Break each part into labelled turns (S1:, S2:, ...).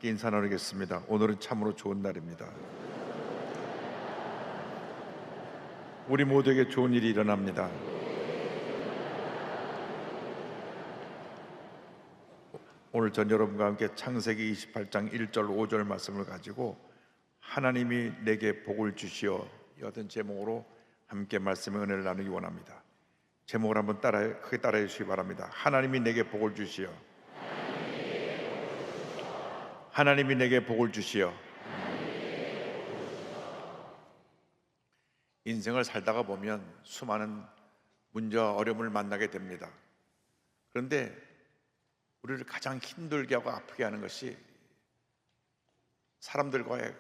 S1: 함께 인사 나누겠습니다. 오늘은 참으로 좋은 날입니다. 우리 모두에게 좋은 일이 일어납니다. 오늘 전 여러분과 함께 창세기 28장 1절 5절 말씀을 가지고 하나님이 내게 복을 주시어 여든 제목으로 함께 말씀의 은혜를 나누기 원합니다. 제목을 한번 크게 따라해 주시기 바랍니다. 하나님이 내게 복을 주시어. 하나님이 내게 복을 주시어. 인생을 살다가 보면 수많은 문제와 어려움을 만나게 됩니다. 그런데 우리를 가장 힘들게 하고 아프게 하는 것이 사람들과의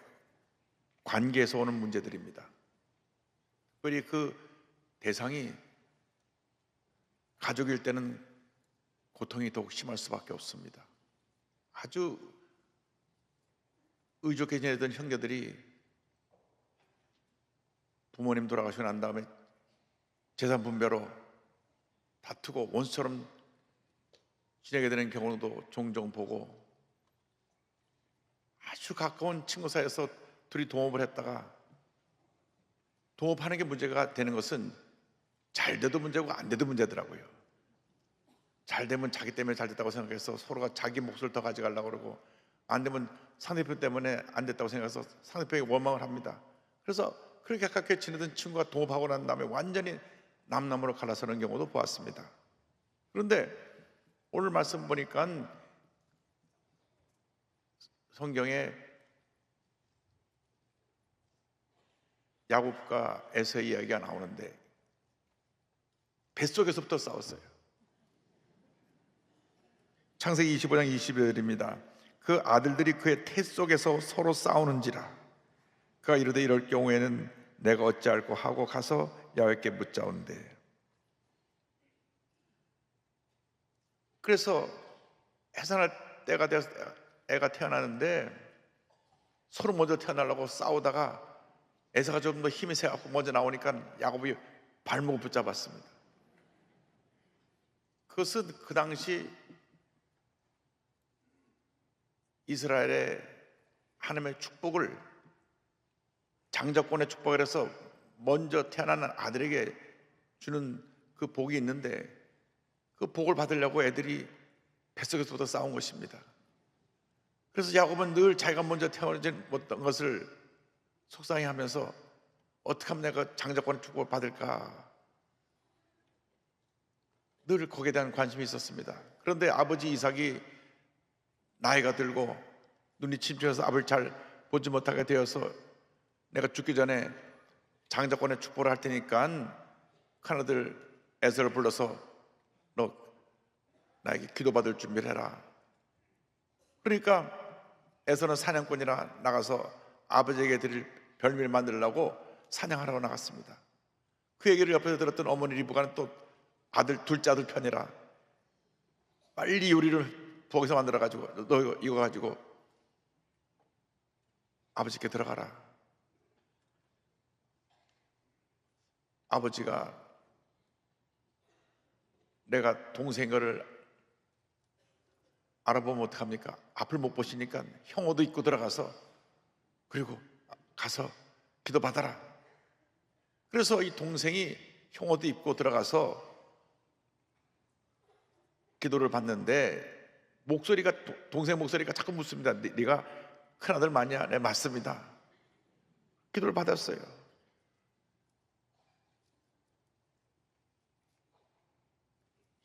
S1: 관계에서 오는 문제들입니다. 특별히 그 대상이 가족일 때는 고통이 더욱 심할 수밖에 없습니다. 아주 의족해 지내던 형제들이 부모님 돌아가시고 난 다음에 재산 분배로 다투고 원수처럼 지내게 되는 경우도 종종 보고, 아주 가까운 친구 사이에서 둘이 동업을 했다가 동업하는 게 문제가 되는 것은 잘 돼도 문제고 안 돼도 문제더라고요. 잘 되면 자기 때문에 잘 됐다고 생각해서 서로가 자기 몫을 더 가져가려고 그러고, 안 되면 상대편 때문에 안 됐다고 생각해서 상대편에게 원망을 합니다. 그래서 그렇게 가깝게 지내던 친구가 동업하고 난 다음에 완전히 남남으로 갈라서는 경우도 보았습니다. 그런데 오늘 말씀 보니까 성경에 야곱과 에서의 이야기가 나오는데 뱃속에서부터 싸웠어요. 창세기 25장 20절입니다. 그 아들들이 그의 태 속에서 서로 싸우는지라. 그가 이르되 이럴 경우에는 내가 어찌할꼬 하고 가서 야곱께 묻자온대. 그래서 해산할 때가 되어서 애가 태어나는데 서로 먼저 태어나려고 싸우다가 에서가 좀 더 힘이 세갖고 먼저 나오니까 야곱이 발목을 붙잡았습니다. 그것은 그 당시 이스라엘의 하나님의 축복을, 장자권의 축복을 해서 먼저 태어나는 아들에게 주는 그 복이 있는데, 그 복을 받으려고 애들이 뱃속에서부터 싸운 것입니다. 그래서 야곱은 늘 자기가 먼저 태어나지 못한 것을 속상해하면서 어떻게 하면 내가 장자권의 축복을 받을까, 늘 거기에 대한 관심이 있었습니다. 그런데 아버지 이삭이 나이가 들고 눈이 침침해서 앞을 잘 보지 못하게 되어서 내가 죽기 전에 장자권의 축복을 할 테니까 큰아들 에서를 불러서 너 나에게 기도받을 준비를 해라. 그러니까 에서는 사냥꾼이라 나가서 아버지에게 드릴 별미를 만들려고 사냥하라고 나갔습니다. 그 얘기를 옆에서 들었던 어머니 리브가는 또 둘째 아들 편이라 빨리 요리를 부엌에서 만들어가지고 너 이거 가지고 아버지께 들어가라. 아버지가 내가 동생 거를 알아보면 어떡합니까? 앞을 못 보시니까 형옷도 입고 들어가서 그리고 가서 기도 받아라. 그래서 이 동생이 형옷도 입고 들어가서 기도를 받는데 동생 목소리가 자꾸 묻습니다. 네가 큰아들 맞냐? 네, 맞습니다. 기도를 받았어요.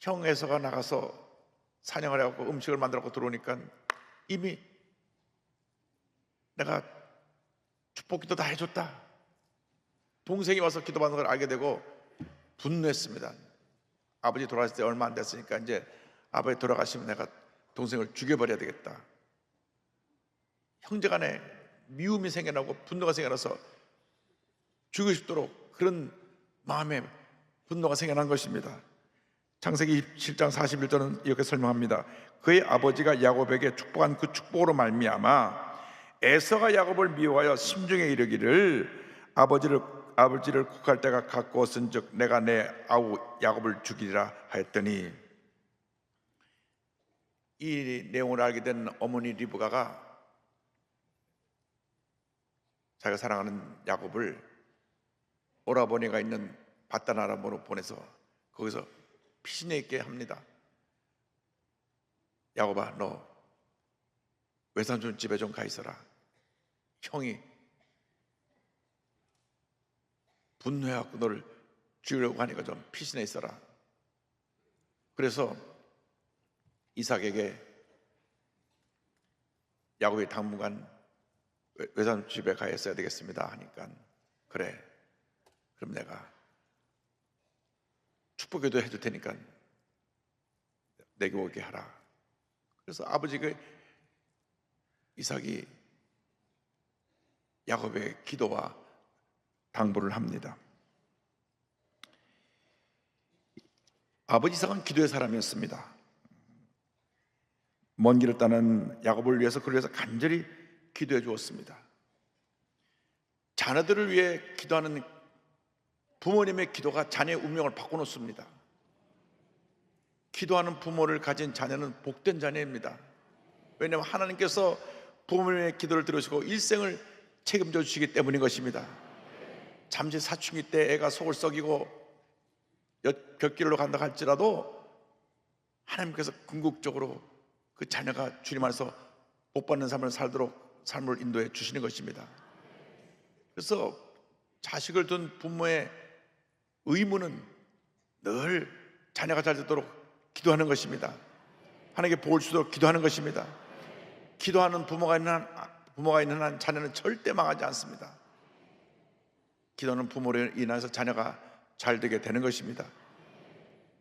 S1: 형 에서가 나가서 사냥을 해갖고 음식을 만들어갖고 들어오니까 이미 내가 축복기도 다 해줬다. 동생이 와서 기도받는 걸 알게 되고 분노했습니다. 아버지 돌아가실 때 얼마 안 됐으니까 이제 아버지 돌아가시면 내가 동생을 죽여버려야 되겠다. 형제간에 미움이 생겨나고 분노가 생겨나서 죽이고 싶도록 그런 마음에 분노가 생겨난 것입니다. 창세기 7장 41절은 이렇게 설명합니다. 그의 아버지가 야곱에게 축복한 그 축복으로 말미암아 에서가 야곱을 미워하여 심중에 이르기를 아버지를 국할 때가 가까웠은즉 내가 내 아우 야곱을 죽이리라 하였더니, 이 내용을 알게 된 어머니 리브가가 자기가 사랑하는 야곱을 오라버니가 있는 바단 아람으로 보내서 거기서 피신해 있게 합니다. 야곱아, 너 외삼촌 집에 좀 가 있어라. 형이 분노해갖고 너를 죽이려고 하니까 좀 피신해 있어라. 그래서 이삭에게 야곱이 당분간 외삼촌 집에 가 있어야 되겠습니다 하니까, 그래, 그럼 내가 축복기도 해줄 테니까 내게 오게 하라. 그래서 아버지가 이삭이 야곱의 기도와 당부를 합니다. 아버지 이삭은 기도의 사람이었습니다. 먼 길을 떠난 야곱을 위해서, 그를 위해서 간절히 기도해 주었습니다. 자녀들을 위해 기도하는 부모님의 기도가 자녀의 운명을 바꿔놓습니다. 기도하는 부모를 가진 자녀는 복된 자녀입니다. 왜냐하면 하나님께서 부모님의 기도를 들으시고 일생을 책임져 주시기 때문인 것입니다. 잠시 사춘기 때 애가 속을 썩이고 곁길로 간다 할지라도 하나님께서 궁극적으로 그 자녀가 주님 안에서 복받는 삶을 살도록 삶을 인도해 주시는 것입니다. 그래서 자식을 둔 부모의 의무는 늘 자녀가 잘 되도록 기도하는 것입니다. 하나님께 복을 주도록 기도하는 것입니다. 기도하는 부모가 있는 한 자녀는 절대 망하지 않습니다. 기도하는 부모로 인해서 자녀가 잘 되게 되는 것입니다.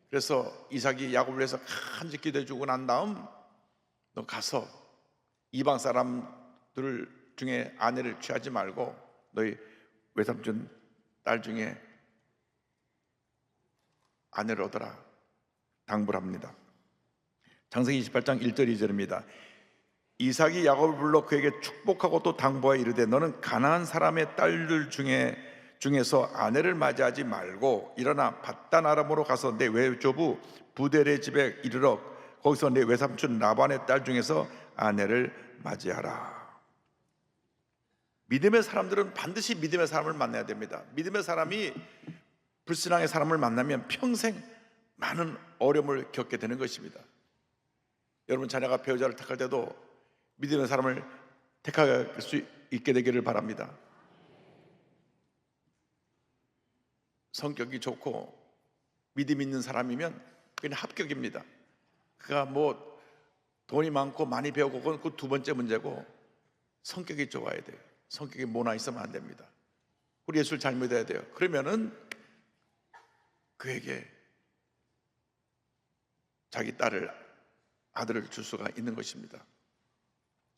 S1: 그래서 이삭이 야곱을 위해서 간절히 기도해 주고 난 다음, 너 가서 이방 사람들 중에 아내를 취하지 말고 너희 외삼촌 딸 중에 아내를 얻어라 당부를 합니다. 창세기 28장 1절 2절입니다. 이삭이 야곱을 불러 그에게 축복하고 또 당부하여 이르되 너는 가나안 사람의 딸들 중에서 아내를 맞이하지 말고 일어나 밧단 아람으로 가서 내 외조부 부델의 집에 이르러 거기서 내 외삼촌 라반의 딸 중에서 아내를 맞이하라. 믿음의 사람들은 반드시 믿음의 사람을 만나야 됩니다. 믿음의 사람이 불신앙의 사람을 만나면 평생 많은 어려움을 겪게 되는 것입니다. 여러분 자녀가 배우자를 택할 때도 믿음의 사람을 택할 수 있게 되기를 바랍니다. 성격이 좋고 믿음 있는 사람이면 그냥 합격입니다. 그가 뭐 돈이 많고 많이 배우고 그건 그 두 번째 문제고, 성격이 좋아야 돼요. 성격이 모나 있으면 안 됩니다. 우리 예수를 잘 믿어야 돼요. 그러면은 그에게 자기 딸을, 아들을 줄 수가 있는 것입니다.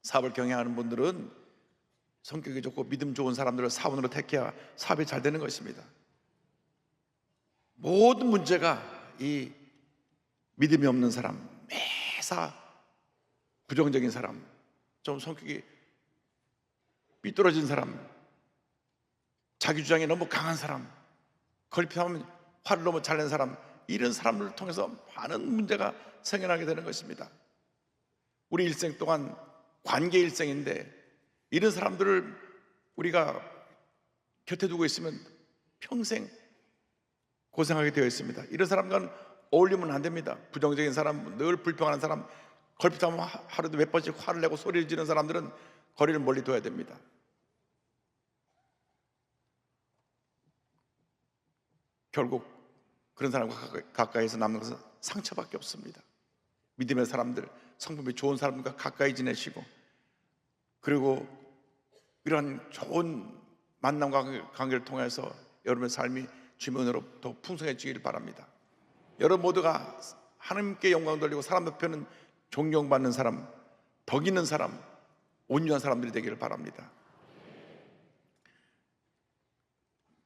S1: 사업을 경영하는 분들은 성격이 좋고 믿음 좋은 사람들을 사원으로 택해야 사업이 잘 되는 것입니다. 모든 문제가 이 믿음이 없는 사람, 매사 부정적인 사람, 좀 성격이 삐뚤어진 사람, 자기 주장이 너무 강한 사람, 걸핏하면 화를 너무 잘 낸 사람, 이런 사람들을 통해서 많은 문제가 생겨나게 되는 것입니다. 우리 일생 동안 관계 일생인데 이런 사람들을 우리가 곁에 두고 있으면 평생 고생하게 되어 있습니다. 이런 사람과는 어울리면 안 됩니다. 부정적인 사람, 늘 불평하는 사람, 걸핏하면 하루도 몇 번씩 화를 내고 소리를 지르는 사람들은 거리를 멀리 둬야 됩니다. 결국 그런 사람과 가까이서 남는 것은 상처밖에 없습니다. 믿음의 사람들, 성품이 좋은 사람들과 가까이 지내시고, 그리고 이러한 좋은 만남과 관계를 통해서 여러분의 삶이 주님의 은혜로 더 풍성해지기를 바랍니다. 여러분 모두가 하나님께 영광 돌리고 사람 옆에는 존경받는 사람, 덕 있는 사람, 온유한 사람들이 되기를 바랍니다.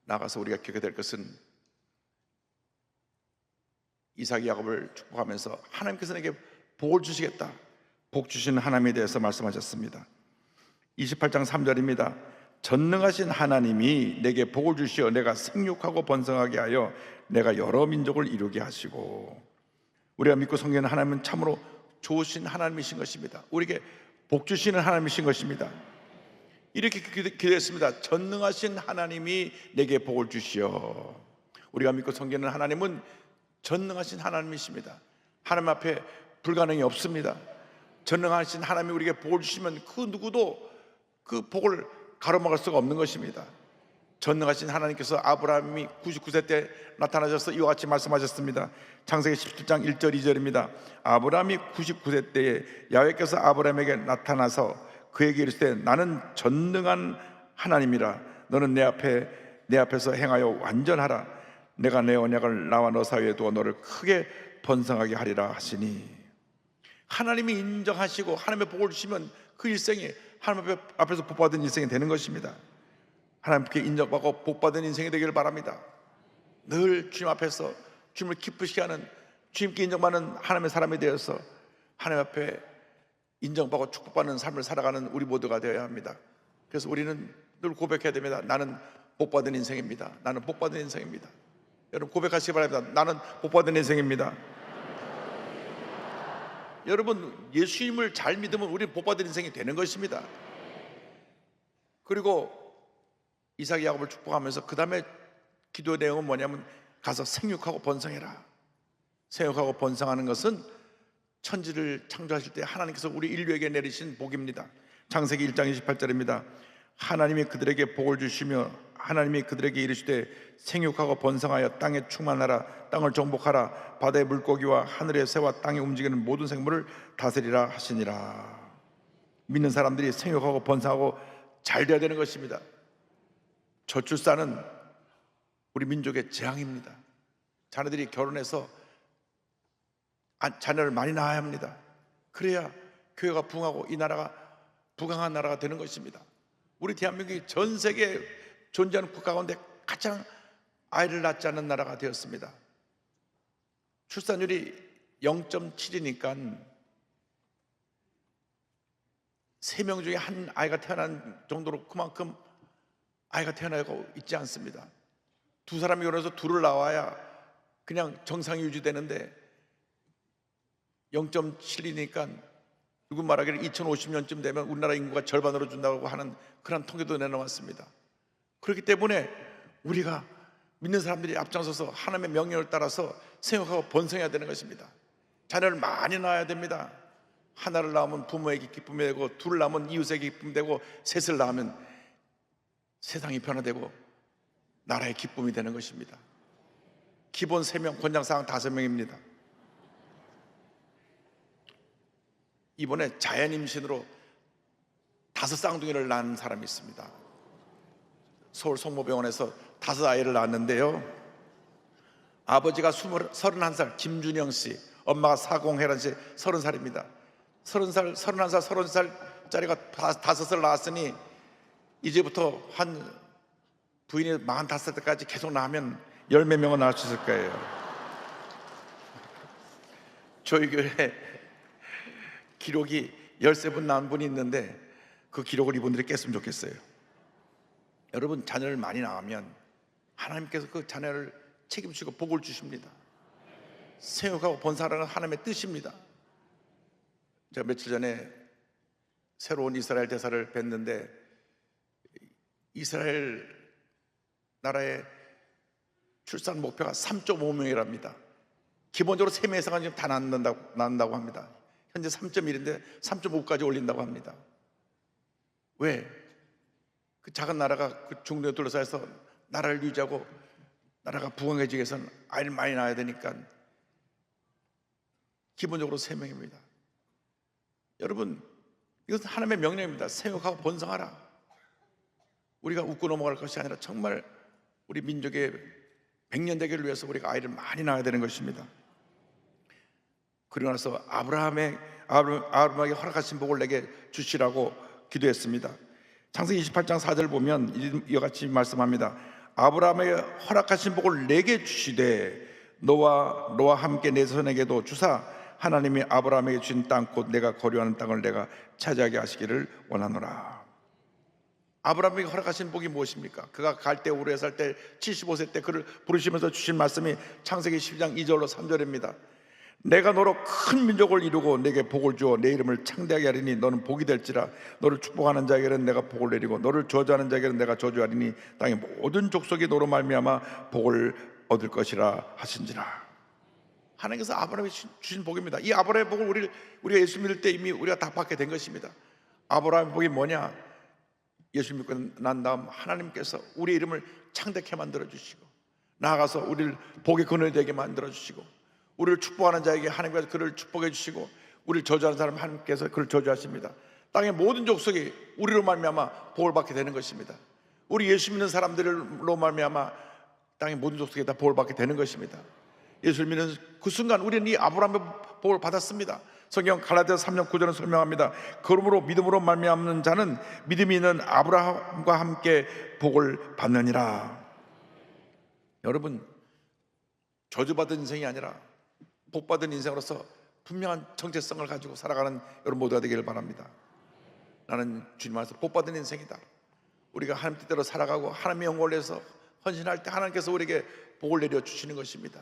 S1: 나가서 우리가 기억해야 될 것은 이삭이 야곱을 축복하면서 하나님께서 내게 복을 주시겠다, 복 주시는 하나님에 대해서 말씀하셨습니다. 28장 3절입니다. 전능하신 하나님이 내게 복을 주시어 내가 생육하고 번성하게 하여 내가 여러 민족을 이루게 하시고. 우리가 믿고 섬기는 하나님은 참으로 좋으신 하나님이신 것입니다. 우리에게 복 주시는 하나님이신 것입니다. 이렇게 기도했습니다. 전능하신 하나님이 내게 복을 주시어. 우리가 믿고 섬기는 하나님은 전능하신 하나님이십니다. 하나님 앞에 불가능이 없습니다. 전능하신 하나님이 우리에게 복을 주시면 그 누구도 그 복을 가로막을 수가 없는 것입니다. 전능하신 하나님께서 아브라함이 99세 때 나타나셔서 이와 같이 말씀하셨습니다. 창세기 17장 1절 2절입니다. 아브라함이 99세 때에 야훼께서 아브라함에게 나타나서 그에게 이르시되 나는 전능한 하나님이라. 너는 내 앞에서 행하여 완전하라. 내가 내 언약을 나와 너 사이에 두어 너를 크게 번성하게 하리라 하시니, 하나님이 인정하시고 하나님의 복을 주시면 그 일생이 하나님 앞에서 복받은 인생이 되는 것입니다. 하나님께 인정받고 복받은 인생이 되기를 바랍니다. 늘 주님 앞에서 주님을 기쁘시게 하는, 주님께 인정받는 하나님의 사람이 되어서 하나님 앞에 인정받고 축복받는 삶을 살아가는 우리 모두가 되어야 합니다. 그래서 우리는 늘 고백해야 됩니다. 나는 복받은 인생입니다. 나는 복받은 인생입니다. 여러분 고백하시기 바랍니다. 나는 복받은 인생입니다. 여러분 예수님을 잘 믿으면 우리는 복받은 인생이 되는 것입니다. 그리고 이삭이 야곱을 축복하면서 그 다음에 기도 내용은 뭐냐면 가서 생육하고 번성해라. 생육하고 번성하는 것은 천지를 창조하실 때 하나님께서 우리 인류에게 내리신 복입니다. 창세기 1장 28절입니다. 하나님이 그들에게 복을 주시며 하나님이 그들에게 이르시되 생육하고 번성하여 땅에 충만하라. 땅을 정복하라. 바다의 물고기와 하늘의 새와 땅에 움직이는 모든 생물을 다스리라 하시니라. 믿는 사람들이 생육하고 번성하고 잘 돼야 되는 것입니다. 저출산은 우리 민족의 재앙입니다. 자녀들이 결혼해서 자녀를 많이 낳아야 합니다. 그래야 교회가 부흥하고 이 나라가 부강한 나라가 되는 것입니다. 우리 대한민국이 전 세계에 존재하는 국가 가운데 가장 아이를 낳지 않는 나라가 되었습니다. 출산율이 0.7이니까 3명 중에 한 아이가 태어난 정도로 그만큼 아이가 태어나고 있지 않습니다. 두 사람이 결혼해서 둘을 낳아야 그냥 정상이 유지되는데 0.7이니까 누구 말하기를 2050년쯤 되면 우리나라 인구가 절반으로 준다고 하는 그런 통계도 내놓았습니다. 그렇기 때문에 우리가 믿는 사람들이 앞장서서 하나님의 명령을 따라서 생육하고 번성해야 되는 것입니다. 자녀를 많이 낳아야 됩니다. 하나를 낳으면 부모에게 기쁨이 되고, 둘을 낳으면 이웃에게 기쁨이 되고, 셋을 낳으면 세상이 변화되고 나라의 기쁨이 되는 것입니다. 기본 3명, 권장사항 5명입니다. 이번에 자연임신으로 5 쌍둥이를 낳은 사람이 있습니다. 서울 성모병원에서 5 아이를 낳았는데요, 아버지가 31살 김준영 씨, 엄마가 사공혜란 씨 30살입니다. 30살, 31살, 30살짜리가 5을 낳았으니 이제부터 한 부인이 45살 때까지 계속 낳으면 10몇 명은 낳을 수 있을 거예요. 저희 교회 기록이 13분 낳은 분이 있는데 그 기록을 이분들이 깼으면 좋겠어요. 여러분 자녀를 많이 낳으면 하나님께서 그 자녀를 책임지고 복을 주십니다. 생육하고 번성하라는 하나님의 뜻입니다. 제가 며칠 전에 새로운 이스라엘 대사를 뵀는데 이스라엘 나라의 출산 목표가 3.5명이랍니다. 기본적으로 3명 이상은 지금 다 낳는다고 합니다. 현재 3.1인데 3.5까지 올린다고 합니다. 왜? 그 작은 나라가 그 중동에 둘러싸여서 나라를 유지하고 나라가 부강해지기 위해서는 아이를 많이 낳아야 되니까 기본적으로 3명입니다. 여러분 이것은 하나님의 명령입니다. 생육하고 번성하라. 우리가 웃고 넘어갈 것이 아니라 정말 우리 민족의 백년대계를 위해서 우리가 아이를 많이 낳아야 되는 것입니다. 그리고 나서 아브라함에게 허락하신 복을 내게 주시라고 기도했습니다. 창세기 28장 4절 보면 이와 같이 말씀합니다. 아브라함에게 허락하신 복을 내게 주시되 너와 함께 내 손에게도 주사 하나님이 아브라함에게 주신 땅 곧 내가 거류하는 땅을 내가 차지하게 하시기를 원하노라. 아브라함에게 허락하신 복이 무엇입니까? 그가 갈대 우르에 살 때 75세 때 그를 부르시면서 주신 말씀이 창세기 12장 2절로 3절입니다. 내가 너로 큰 민족을 이루고 내게 복을 주어 내 이름을 창대하게 하리니 너는 복이 될지라. 너를 축복하는 자에게는 내가 복을 내리고 너를 저주하는 자에게는 내가 저주하리니 땅의 모든 족속이 너로 말미암아 복을 얻을 것이라 하신지라. 하나님께서 아브라함에게 주신 복입니다. 이 아브라함의 복을 우리가 예수 믿을 때 이미 우리가 다 받게 된 것입니다. 아브라함의 복이 뭐냐? 예수 믿고 난 다음 하나님께서 우리 이름을 창대케 만들어 주시고, 나아가서 우리를 복의 근원이 되게 만들어 주시고, 우리를 축복하는 자에게 하나님께서 그를 축복해 주시고, 우리를 저주하는 사람 하나님께서 그를 저주하십니다. 땅의 모든 족속이 우리로 말미암아 복을 받게 되는 것입니다. 우리 예수 믿는 사람들로 말미암아 땅의 모든 족속이 다 복을 받게 되는 것입니다. 예수를 믿는 그 순간 우리는 이 아브라함의 복을 받았습니다. 성경 갈라디아서 3장 9절은 설명합니다. 그러므로 믿음으로 말미암는 자는 믿음이 있는 아브라함과 함께 복을 받느니라. 여러분, 저주받은 인생이 아니라 복받은 인생으로서 분명한 정체성을 가지고 살아가는 여러분 모두가 되기를 바랍니다. 나는 주님 안에서 복받은 인생이다. 우리가 하나님 뜻대로 살아가고 하나님의 영광을 위해서 헌신할 때 하나님께서 우리에게 복을 내려주시는 것입니다.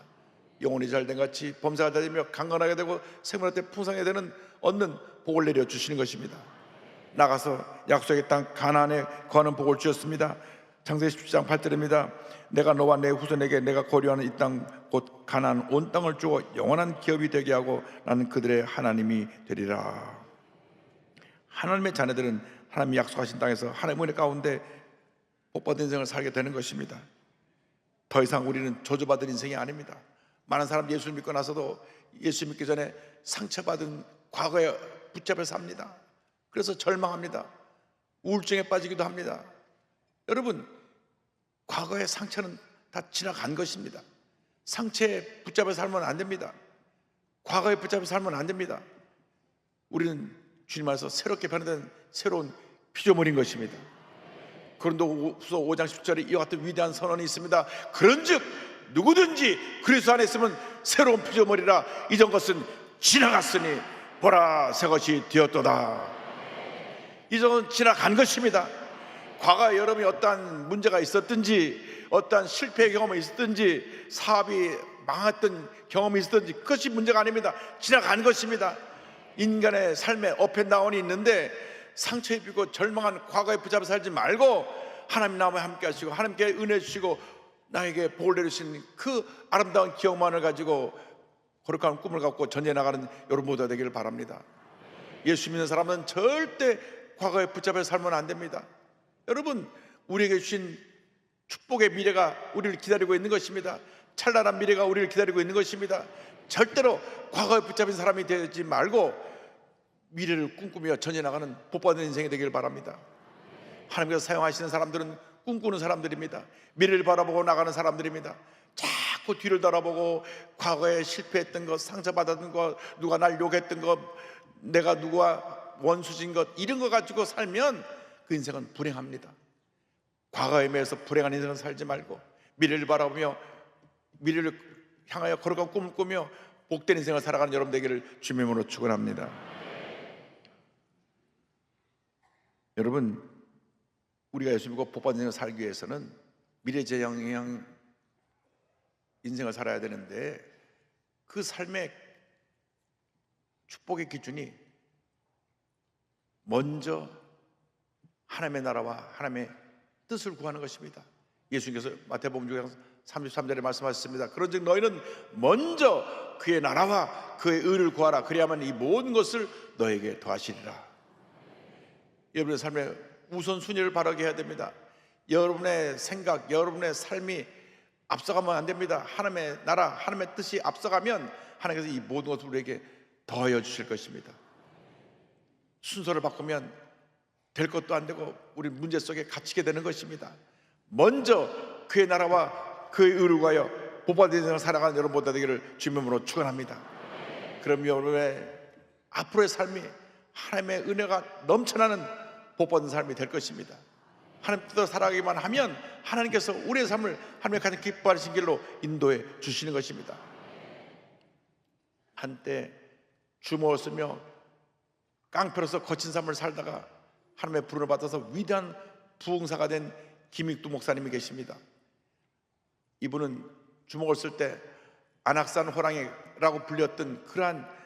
S1: 영혼이 잘된 같이 범사가 되며 강건하게 되고 생명할 때 풍성하게 되는 얻는 복을 내려주시는 것입니다. 나가서 약속의 땅 가나안에 거하는 복을 주셨습니다. 창세기 17장 8절입니다. 내가 너와 내 후손에게 내가 거류하는 이 땅 곧 가나안 온 땅을 주어 영원한 기업이 되게 하고 나는 그들의 하나님이 되리라. 하나님의 자녀들은 하나님이 약속하신 땅에서 하나님의 은혜 가운데 복받은 인생을 살게 되는 것입니다. 더 이상 우리는 저주받은 인생이 아닙니다. 많은 사람들이 예수를 믿고 나서도 예수 믿기 전에 상처받은 과거에 붙잡혀 삽니다. 그래서 절망합니다. 우울증에 빠지기도 합니다. 여러분, 과거의 상처는 다 지나간 것입니다. 상처에 붙잡혀 살면 안 됩니다. 과거에 붙잡혀 살면 안 됩니다. 우리는 주님 안에서 새롭게 변화된 새로운 피조물인 것입니다. 고린도후서 5장 10절에 이와 같은 위대한 선언이 있습니다. 그런즉 누구든지 그리스도 안에 있으면 새로운 피조물이라. 이전 것은 지나갔으니 보라 새 것이 되었도다. 이전은 지나간 것입니다. 과거에 여러분이 어떠한 문제가 있었든지, 어떠한 실패의 경험이 있었든지, 사업이 망했던 경험이 있었든지 그것이 문제가 아닙니다. 지나간 것입니다. 인간의 삶에 업앤다운이 있는데 상처 입히고 절망한 과거에 붙잡아 살지 말고 하나님 나와 함께 하시고 하나님께 은혜 주시고 나에게 복을 내리신 그 아름다운 기억만을 가지고 거룩한 꿈을 갖고 전진해 나가는 여러분 모두가 되기를 바랍니다. 예수 믿는 사람은 절대 과거에 붙잡혀 살면 안 됩니다. 여러분, 우리에게 주신 축복의 미래가 우리를 기다리고 있는 것입니다. 찬란한 미래가 우리를 기다리고 있는 것입니다. 절대로 과거에 붙잡힌 사람이 되지 말고 미래를 꿈꾸며 전진해 나가는 복받은 인생이 되기를 바랍니다. 하나님께서 사용하시는 사람들은 꿈꾸는 사람들입니다. 미래를 바라보고 나가는 사람들입니다. 자꾸 뒤를 돌아보고 과거에 실패했던 것, 상처받았던 것, 누가 날 욕했던 것, 내가 누구와 원수진 것, 이런 거 가지고 살면 그 인생은 불행합니다. 과거에 매여서 불행한 인생을 살지 말고 미래를 바라보며 미래를 향하여 거룩한 꿈을 꾸며 복된 인생을 살아가는 여러분 되기를 주님의 이름으로 축원합니다. 여러분, 우리가 예수 믿고 복받은 인생을 살기 위해서는 미래지향 인생을 살아야 되는데 그 삶의 축복의 기준이 먼저 하나님의 나라와 하나님의 뜻을 구하는 것입니다. 예수님께서 마태복음 6장 33절에 말씀하셨습니다. 그런즉 너희는 먼저 그의 나라와 그의 의를 구하라. 그리하면 이 모든 것을 너에게 더하시리라. 여러분의 삶에 우선순위를 바르게 해야 됩니다. 여러분의 생각, 여러분의 삶이 앞서가면 안 됩니다. 하나님의 나라, 하나님의 뜻이 앞서가면 하나님께서 이 모든 것을 우리에게 더하여 주실 것입니다. 순서를 바꾸면 될 것도 안 되고 우리 문제 속에 갇히게 되는 것입니다. 먼저 그의 나라와 그의 의를 구하여 복받은 인생을 살아가는 여러분 모두 되기를 주님으로 축원합니다. 그럼 여러분의 앞으로의 삶이 하나님의 은혜가 넘쳐나는 복받은 삶이 될 것입니다. 하나님 뜻대로 살아가기만 하면 하나님께서 우리의 삶을 하나님의 가장 기뻐하시는 길로 인도해 주시는 것입니다. 한때 주먹을 쓰며 깡패로서 거친 삶을 살다가 하나님의 부름을 받아서 위대한 부흥사가 된 김익두 목사님이 계십니다. 이분은 주먹을 쓸 때 안악산 호랑이라고 불렸던 그러한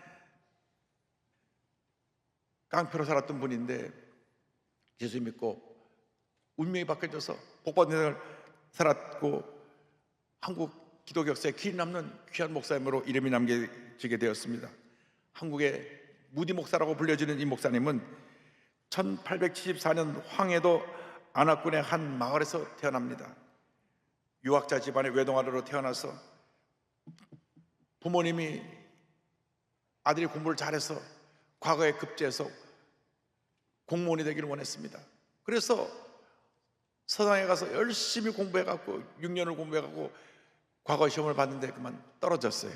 S1: 깡패로 살았던 분인데 예수 믿고 운명이 바뀌어져서 복받은 생을 살았고 한국 기독교 역사에 길이 남는 귀한 목사님으로 이름이 남겨지게 되었습니다. 한국의 무디 목사라고 불려지는 이 목사님은 1874년 황해도 안악군의 한 마을에서 태어납니다. 유학자 집안의 외동아들로 태어나서 부모님이 아들이 공부를 잘해서 과거에 급제해서 공무원이 되기를 원했습니다. 그래서 서당에 가서 열심히 공부해갖고 6년을 공부해갖고 과거 시험을 봤는데 그만 떨어졌어요.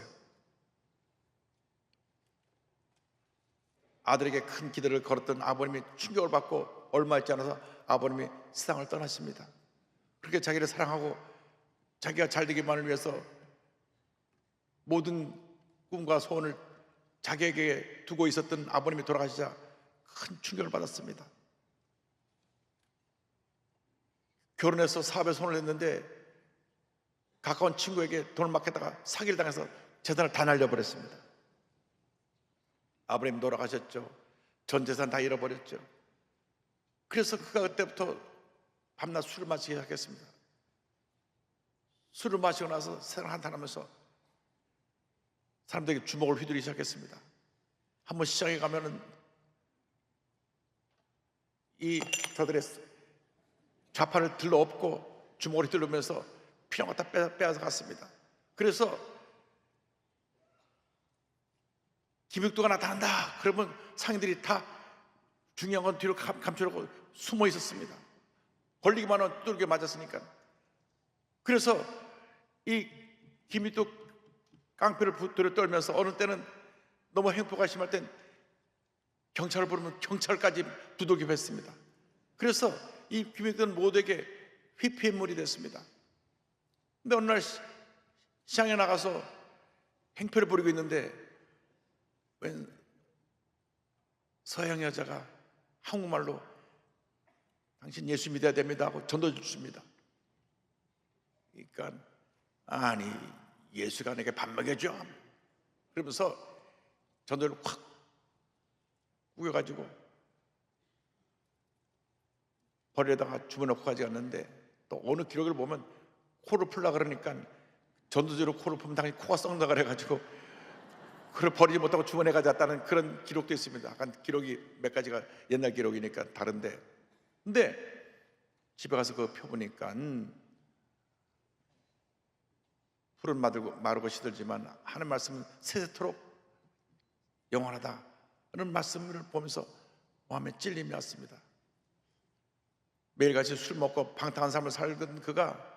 S1: 아들에게 큰 기대를 걸었던 아버님이 충격을 받고 얼마 있지 않아서 아버님이 세상을 떠나십니다. 그렇게 자기를 사랑하고 자기가 잘 되기만을 위해서 모든 꿈과 소원을 자기에게 두고 있었던 아버님이 돌아가시자 큰 충격을 받았습니다. 결혼해서 사업에 손을 냈는데 가까운 친구에게 돈을 맡겼다가 사기를 당해서 재산을 다 날려버렸습니다. 아버님 돌아가셨죠. 전 재산 다 잃어버렸죠. 그래서 그가 그때부터 밤낮 술을 마시기 시작했습니다. 술을 마시고 나서 생을 한탄하면서 사람들에게 주먹을 휘두르기 시작했습니다. 한번 시장에 가면은 이 저들의 좌판을 들러 엎고 주먹을 휘두르면서 필요한 거 다 빼앗아 갔습니다. 그래서 김육도가 나타난다 그러면 상인들이 다 중요한 건 뒤로 감추려고 숨어 있었습니다. 걸리기만 하면 두들겨 맞았으니까. 그래서 이 김육도 깡패를 붙들어 떨면서 어느 때는 너무 행포가 심할 땐 경찰을 부르면 경찰까지 두들겨 팼습니다. 그래서 이 김육도는 모두에게 회피인물이 됐습니다. 근데 어느 날 시장에 나가서 행패를 부리고 있는데 웬 서양 여자가 한국말로 당신 예수 믿어야 됩니다 하고 전도를 줍니다. 그러니까 아니 예수가 내게 밥 먹여줘 그러면서 전도를 확 꾸겨가지고 버리려다가 집어넣고 가져갔는데 또 어느 기록을 보면 코를 풀라 그러니까 전도지로 코를 풀면 당연히 코가 썩는다 그래가지고 그걸 버리지 못하고 주머니에 가져왔다는 그런 기록도 있습니다. 약간 기록이 몇 가지가 옛날 기록이니까 다른데, 근데 집에 가서 그거 펴보니까 풀은 마르고 시들지만 하는 말씀은 세세토록 영원하다 그런 말씀을 보면서 마음에 찔림이 왔습니다. 매일같이 술 먹고 방탕한 삶을 살던 그가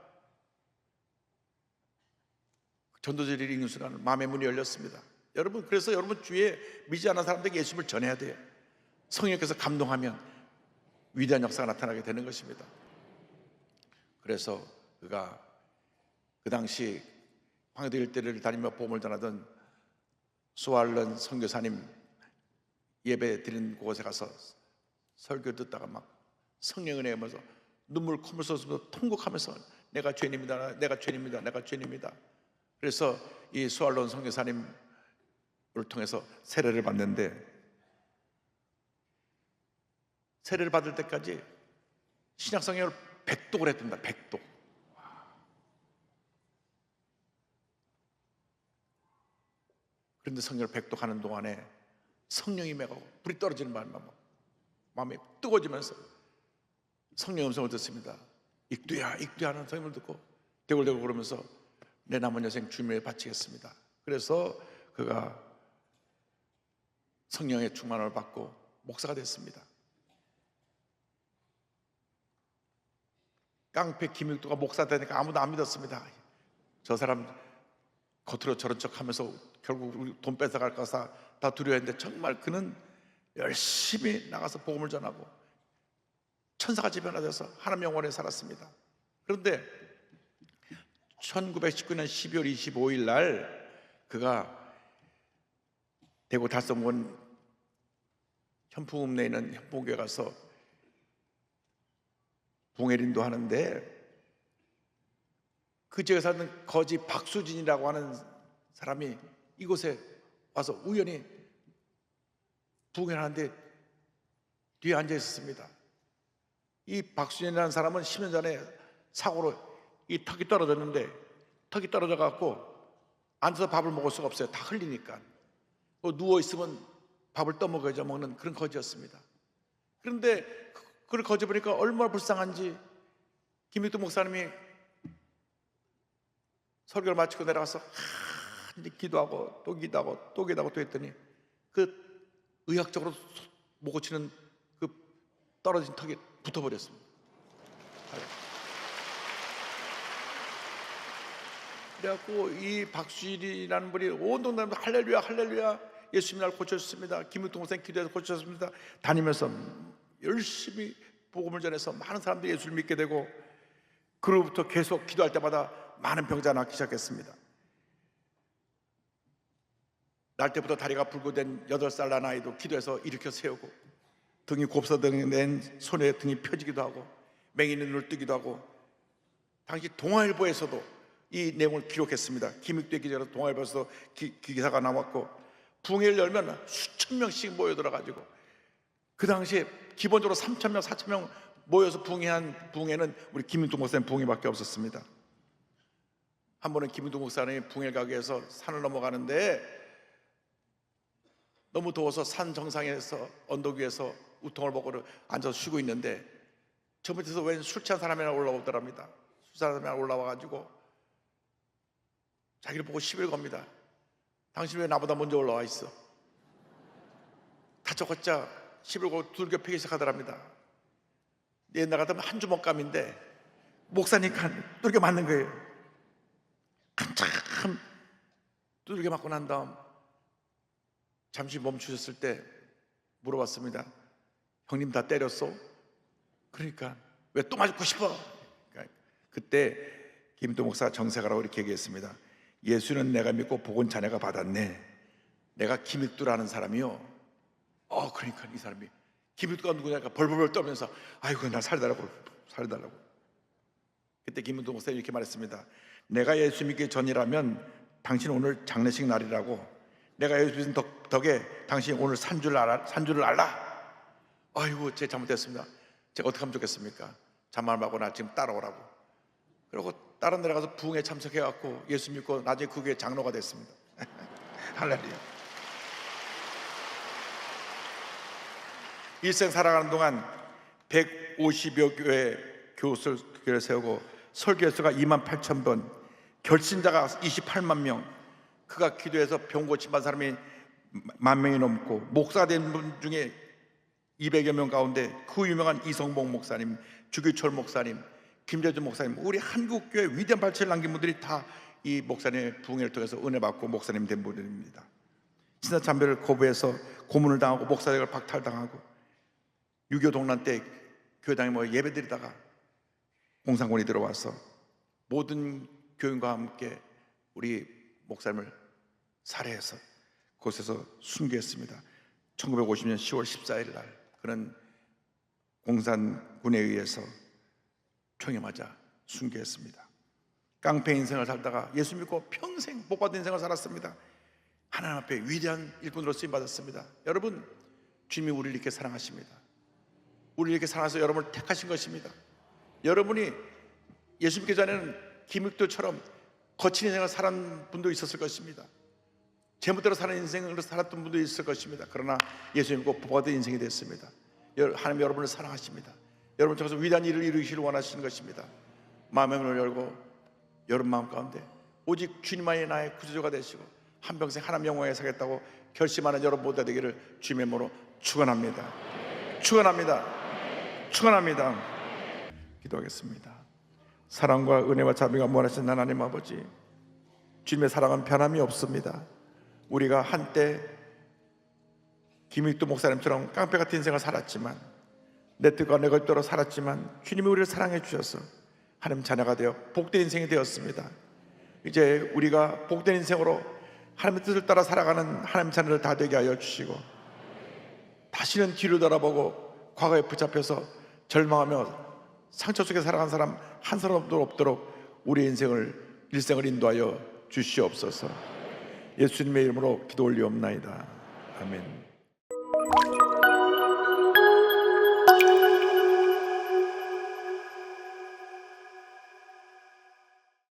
S1: 전도지를 읽는 순간 마음의 문이 열렸습니다. 여러분, 그래서 여러분 주위에 믿지 않은 사람들에게 예수를 전해야 돼요. 성령께서 감동하면 위대한 역사가 나타나게 되는 것입니다. 그래서 그가 그 당시 황해도 일대를 다니며 복음을 전하던 수알런 선교사님 예배 드리는 곳에 가서 설교 듣다가 막 성령 은혜에 면서 눈물 콧물 쏟으면서 통곡하면서 내가 죄인입니다, 내가 죄인입니다, 내가 죄인입니다. 그래서 이 수알론 선교사님을 통해서 세례를 받는데, 세례를 받을 때까지 신약 성경을 100독을 했답니다. 100독. 그런데 성경을 100독 하는 동안에 성령이 임해가고 불이 떨어지는 마음이 뜨거워지면서 성령 음성을 듣습니다. 익두야 익두야 하는 성령을 듣고 대굴대굴 그러면서 내 남은 여생 주님에 바치겠습니다. 그래서 그가 성령의 충만을 받고 목사가 됐습니다. 깡패 김육도가 목사 되니까 아무도 안 믿었습니다. 저 사람 겉으로 저런 척 하면서 결국 우리 돈 뺏어갈까 다 두려워했는데 정말 그는 열심히 나가서 복음을 전하고 천사같이 변화돼서 하나님 영원에 살았습니다. 그런데 1919년 12월 25일 날 그가 대구 달성원 현풍읍내에 있는 현풍교회 가서 봉해린도 하는데 그 지역에 사는 거지 박수진이라고 하는 사람이 이곳에 와서 우연히 부흥회하는데 뒤에 앉아 있었습니다. 이 박순현이라는 사람은 10년 전에 사고로 이 턱이 떨어졌는데, 턱이 떨어져 갖고 앉아서 밥을 먹을 수가 없어요. 다 흘리니까. 누워 있으면 밥을 떠먹어야죠 먹는 그런 거지였습니다. 그런데 그걸 거지 보니까 얼마나 불쌍한지 김익두 목사님이 설교를 마치고 내려가서 기도하고 또 기도하고 또 기도하고 또 했더니 그 의학적으로 못 고치는 그 떨어진 턱이 붙어버렸습니다. 그래갖고 이 박수일이라는 분이 온 동네에 할렐루야 할렐루야 예수님 날 고쳐주셨습니다. 김익두 목사님 기도해서 고쳐주셨습니다. 다니면서 열심히 복음을 전해서 많은 사람들이 예수를 믿게 되고, 그로부터 계속 기도할 때마다 많은 병자가 낫기 시작했습니다. 날 때부터 다리가 불구된 8살 난 아이도 기도해서 일으켜 세우고, 등이 곱사된 손에 등이 펴지기도 하고, 맹인의 눈을 뜨기도 하고, 당시 동아일보에서도 이 내용을 기록했습니다. 김익두의 기자로 동아일보에서도 기사가 나왔고, 부흥회를 열면 수천 명씩 모여들어가지고, 그 당시에 기본적으로 3,000명, 4,000명 모여서 부흥회는 우리 김익두 목사님 부흥회밖에 없었습니다. 한 번은 김익두 목사님이 부흥회 가기 위해서 산을 넘어가는데 너무 더워서 산 정상에서 언덕 위에서 우통을 벗고 앉아서 쉬고 있는데 저 밑에서 웬 술 취한 사람이 하나 올라오더랍니다. 술 취한 사람이 하나 올라와가지고 자기를 보고 시비를 겁니다. 당신 왜 나보다 먼저 올라와 있어? 다짜고짜 시비를 걸고 두들겨 패기 시작하더랍니다. 옛날 같으면 한 주먹감인데 목사니까 두들겨 맞는 거예요. 한참 두들겨 맞고 난 다음 잠시 멈추셨을 때 물어봤습니다. 형님 다 때렸어? 그러니까 왜 또 맞고 싶어? 그러니까 그때 김익두 목사 정색하라고 이렇게 얘기했습니다. 예수는 내가 믿고 복은 자네가 받았네. 내가 김익두라는 사람이요. 그러니까 이 사람이 김익두가 누구냐니까 벌벌벌 떨면서 아이고 나 살려달라고. 그때 김익두 목사님이 이렇게 말했습니다. 내가 예수 믿기 전이라면 당신 오늘 장례식 날이라고. 내가 예수 믿은 덕에 당신이 오늘 산줄을 알라. 아이고 제가 잘못했습니다. 제가 어떻게 하면 좋겠습니까? 잔말 말고 나 지금 따라오라고. 그리고 다른 데 가서 부흥에 참석해갖고 예수 믿고 나중에 그 교회 장로가 됐습니다. 할렐루야. 일생 살아가는 동안 150여 교회 교회를 세우고 설교수가 28,000번, 결신자가 28만 명, 그가 기도해서 병 고침받은 사람이 10,000명이 넘고, 목사 된 분 중에 200여 명 가운데 그 유명한 이성복 목사님, 주기철 목사님, 김재준 목사님, 우리 한국교회 위대한 발전을 남긴 분들이 다 이 목사님의 부흥회를 통해서 은혜 받고 목사님 된 분들입니다. 신사참배를 거부해서 고문을 당하고 목사직을 박탈당하고 6.25 동란 때 교회당에 예배드리다가 공산군이 들어와서 모든 교인과 함께 우리 목사님을 살해해서 그곳에서 순교했습니다. 1950년 10월 14일 날 그는 공산군에 의해서 총에 맞아 순교했습니다. 깡패 인생을 살다가 예수 믿고 평생 복받은 인생을 살았습니다. 하나님 앞에 위대한 일꾼으로 쓰임받았습니다. 여러분, 주님이 우리를 이렇게 사랑하십니다. 우리를 이렇게 사랑해서 여러분을 택하신 것입니다. 여러분이 예수 믿기 전에는 김익두처럼 거친 인생을 살았던 분도 있었을 것입니다. 제멋대로 사는 인생을 살았던 분도 있을 것입니다. 그러나 예수 믿고 복받은 인생이 됐습니다. 하나님 여러분을 사랑하십니다. 여러분 통해서 위대한 일을 이루기를 원하시는 것입니다. 마음의 문을 열고 여러분 마음 가운데 오직 주님만이 나의 구주가 되시고 한평생 하나님 영광에 서겠다고 결심하는 여러분 모두가 되기를 주님의 이름으로 축원합니다. 기도하겠습니다. 사랑과 은혜와 자비가 무한하신 하나님 아버지, 주님의 사랑은 변함이 없습니다. 우리가 한때 김익두 목사님처럼 깡패 같은 인생을 살았지만, 내 뜻과 내 것대로 살았지만 주님이 우리를 사랑해 주셔서 하나님 자녀가 되어 복된 인생이 되었습니다. 이제 우리가 복된 인생으로 하나님의 뜻을 따라 살아가는 하나님 자녀를 다 되게 하여 주시고, 다시는 뒤를 돌아보고 과거에 붙잡혀서 절망하며 상처 속에 살아간 사람 한 사람도 없도록 우리 일생을 인도하여 주시옵소서. 예수님의 이름으로 기도 올리옵나이다. 아멘.